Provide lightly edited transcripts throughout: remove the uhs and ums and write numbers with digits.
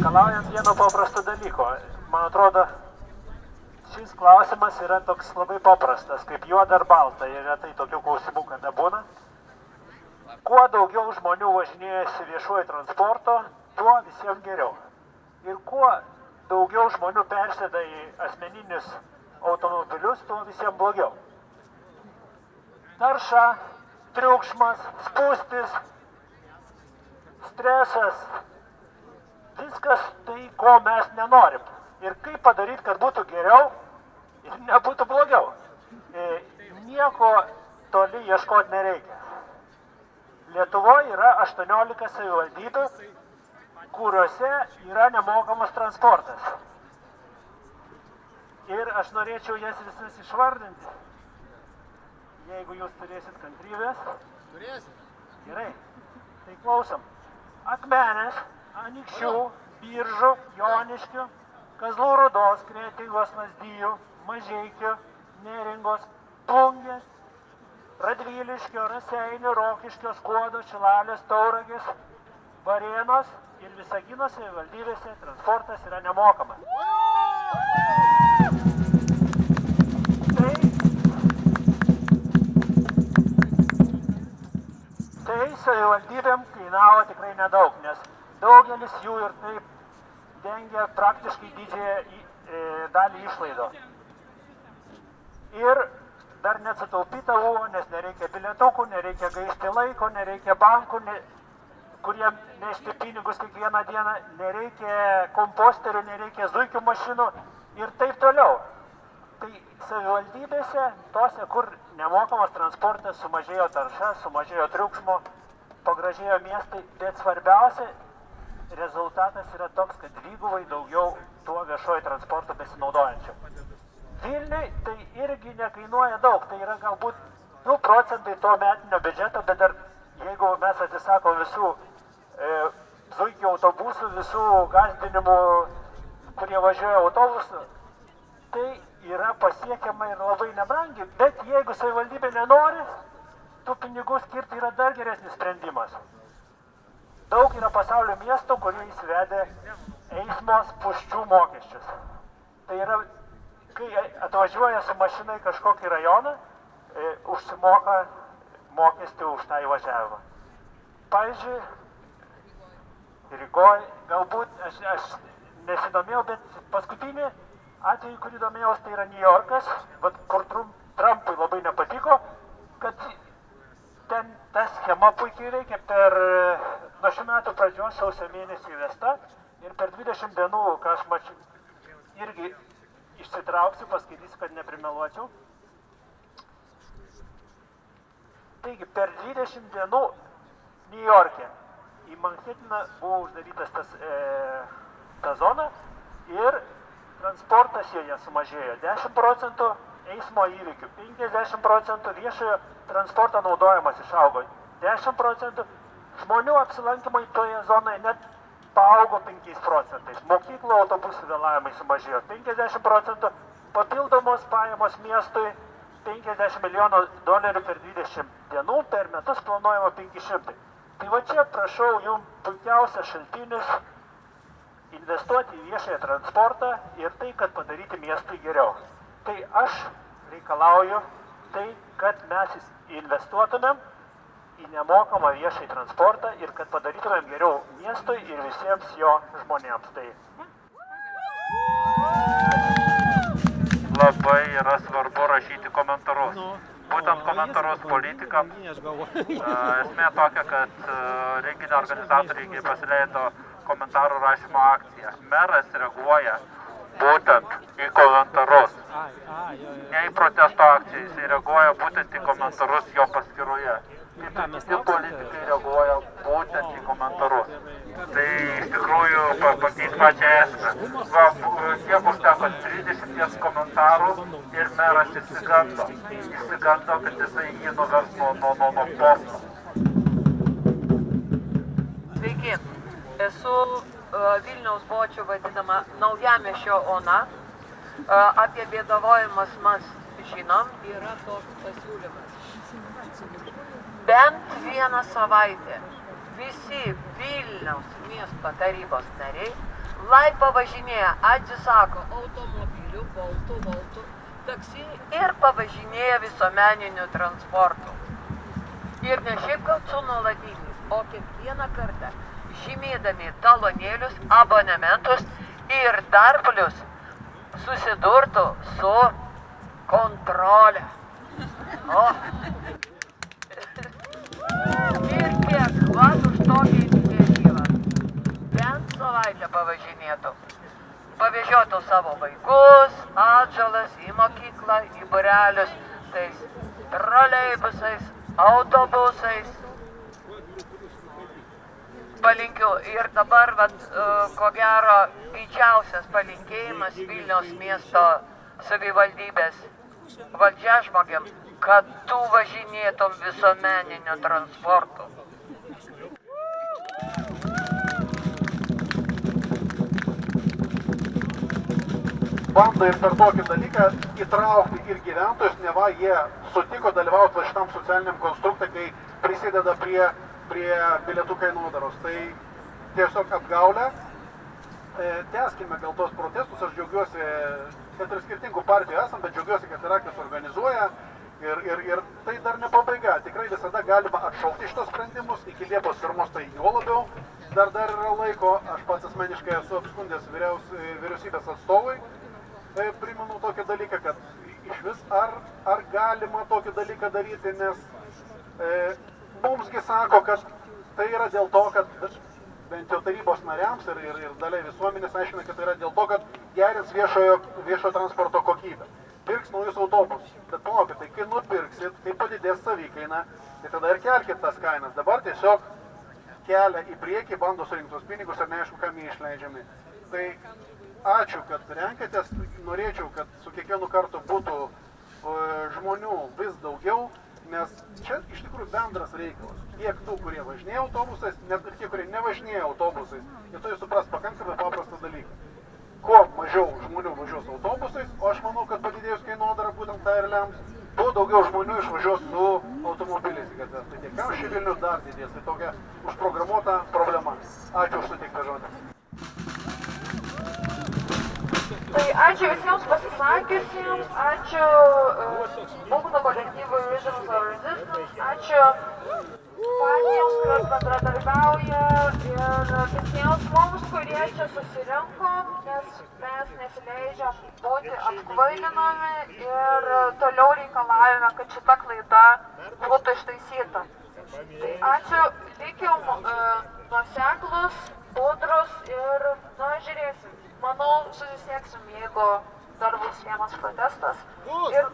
Reikalaujam vieno paprasto dalyko. Man atrodo, šis klausimas yra toks labai paprastas, kaip juoda ar balta. Ir retai tokių klausimų kada būna. Kuo daugiau žmonių važinėjasi viešuoju transporto, tuo visiems geriau. Ir kuo daugiau žmonių persėda į asmeninius automobilius, tuo visiems blogiau. Tarša, triukšmas, spūstis, stresas. Viskas tai, ko mes nenorim. Ir kaip padaryti, kad būtų geriau ir nebūtų blogiau. Nieko toli ieškoti nereikia. Lietuvoje yra 18 savivaldybių, kuriuose yra nemokamas transportas. Ir aš norėčiau jas visas išvardinti. Jeigu jūs turėsit kantrybės. Turėsit. Gerai. Tai klausom. Akmenės, Anykščių, Biržų, Joniškių, Kazlų Rūdos, Kretingos, Lazdijų, Mažeikių, Neringos, Plungės, Radviliškio, Raseinių, Rokiškio, Skuodo, Šilalės, Tauragės, Varėnos ir Visagino savivaldybėse transportas yra nemokamas. Tai savivaldybėm kainavo tikrai nedaug, nes daugelis jų ir taip dengia praktiškai didžiąją dalį išlaidų. Ir dar nesutaupyta buvo, nes nereikia bilietukų, nereikia gaišti laiko, nereikia bankų, kurie nešti pinigus kiekvieną dieną, nereikia komposterių, nereikia zuikių mašinų ir taip toliau. Tai savivaldybėse, tose, kur nemokamas transportas, sumažėjo tarša, sumažėjo triukšmo, pagražėjo miestai, bet svarbiausia, rezultatas yra toks, kad dvigubai daugiau tuo viešojo transporto besinaudojančių. Vilniui tai irgi nekainuoja daug, tai yra galbūt 2 procentai to metinio biudžeto, bet dar jeigu mes atsisakom visų zuikių autobusų, visų gąsdinimų, kurie važiuoja autobusu, tai yra pasiekiama ir labai nebrangi, bet jeigu savivaldybė nenori, tų pinigų skirti yra dar geresnis sprendimas. Daug yra pasaulio miestų, kurie įsivedė eismo spūsčių mokesčius. Tai yra, kai atvažiuoja su mašinai kažkokį rajoną, užsimoka mokestį už tą įvažiavimą. Pavyzdžiui, Rygoje, galbūt aš nesidomėjau, bet paskutinį atvejį, kurį domėjausi, tai yra New Yorkas, kur Trumpui labai nepatiko, kad ten ta schema puikiai veikia nuo šių metų pradžios sausio mėnesį įvesta ir per 20 dienų, ką aš mačiau, irgi išsitrauksiu, paskaitysiu, kad neprimeluočiau. Taigi, per 20 dienų New York'e į Manhattaną buvo uždarytas ta zona ir transportas joje sumažėjo 10 procentų, eismo įvykių 50 procentų, viešojo transporto naudojimas išaugo 10 procentų, žmonių apsilankymai toje zonoje net paaugo 5 procentais, mokyklų autobusų vėlavimai sumažėjo 50 procentų, papildomos pajamos miestui 50 milijonų dolerių per 20 dienų, per metus planuojama 500. Tai va čia, prašau, jums puikiausias šaltinis investuoti į viešąją transportą ir tai, kad padaryti miestui geriau. Tai aš reikalauju tai, kad mes investuotumėm į nemokamą viešąjį transportą ir kad padarytumėm geriau miestui ir visiems jo žmonėms. Tai labai yra svarbu rašyti komentarus. Būtent komentarus politikams. Esmė tokia, kad renginio organizatoriai pasileido komentarų rašymo akciją. Meras reaguoja būtent į komentarus. Ne į protesto akciją, jis reaguoja būtent į komentarus jo paskyroje. kaip ir kiti politikai reaguoja būtent į komentarus. Tai iš tikrųjų pakeis pačią esmę. Va, kiek užteko 30 komentarų ir meras išsigando, kad jisai jį nuvers nuo posto. Sveiki, esu Vilniaus bočių vadinama Naujamiesčio Ona. Apie bėdavojimus mes žinom, yra toks pasiūlymas. Bent vieną savaitę visi Vilniaus miesto tarybos nariai lai pavažinėja, atsisako automobilių, boltų, taksi ir pavažinėja visuomeniniu transportu. Ir ne šiaip gal su nuolatiniu, o kiekvieną kartą žymėdami talonėlius, abonementus ir dar plius susidurtų su kontrole. Ir kiek vat už tokį iniciatyvą bent savaitę pavažinėtų. Pavežiotų savo vaikus, atžalas į mokyklą, į būrelius, tais troleibusais, autobusais. Palinkiu ir dabar, ko gero, didžiausias palinkėjimas Vilniaus miesto savivaldybės valdžiažmogiam, kad tu važinėtum visuomeniniu transportu. Bando ir per tokį dalyką įtraukti ir gyventojus, neva jie sutiko dalyvauti šitam socialiniam konstruktui, kai prisideda prie bilietų kainodaros. Tai tiesiog apgaulė. Tęskime gal tos protestus, aš džiaugiuosi, kad ir skirtingų partijų esam, bet džiaugiuosi, kad Irakis organizuoja ir tai dar ne pabaiga. Tikrai visada galima atšaukti šitos sprendimus, iki Liepos 1 tai jo labiau, dar yra laiko. Aš pats asmeniškai esu apskundęs vyriausybės atstovui. Primenu tokį dalyką, kad iš vis ar galima tokį dalyką daryti, nes mumsgi sako, kad tai yra dėl to, kad bent jau tarybos nariams ir daliai visuomenės aiškina, kad tai yra dėl to, kad gerins viešojo transporto kokybę. Pirks naujus autobusus. Bet palaukit, tai kai nupirksit, kai padidės savikaina, tai tada ir kelkit tas kainas. Dabar tiesiog kelia į priekį, bando surinkti tos pinigus ir neaišku, kam jie išleidžiami. Tai ačiū, kad renkatės. Norėčiau, kad su kiekvienu kartu būtų žmonių vis daugiau, nes čia iš tikrųjų bendras reikalas. Tiek tų, kurie važinėja autobusais, net ir tie, kurie nevažinėja autobusais, jie turi suprast pakankamai paprastą dalyką. Kuo mažiau žmonių važiuos autobusais, o aš manau, kad padidėjus kainodara būtent tai ir lems, tuo daugiau žmonių išvažiuos su automobiliais. Tai tiek kamščiai Vilnių dar didės. Tai tokia užprogramuota problema. Ačiū už suteiktą žodį. Tai ačiū visiems pasisakiusiems, ačiū Būgno kolektyvui Visions for Resistance, ačiū partijoms, kurios bendradarbiauja ir visiems mums, kurie čia susirinkom, nes mes nesileidžiam būti apkvailinami ir toliau reikalavome, kad šita klaida būtų ištaisyta. Tai ačiū, likim nuoseklus, budrus ir, žiūrėsim. Manau, susisieksim, jeigu dar bus vienas protestas. Ir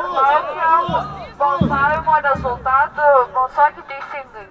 laukiam balsavimo rezultatų, balsuokit teisingai.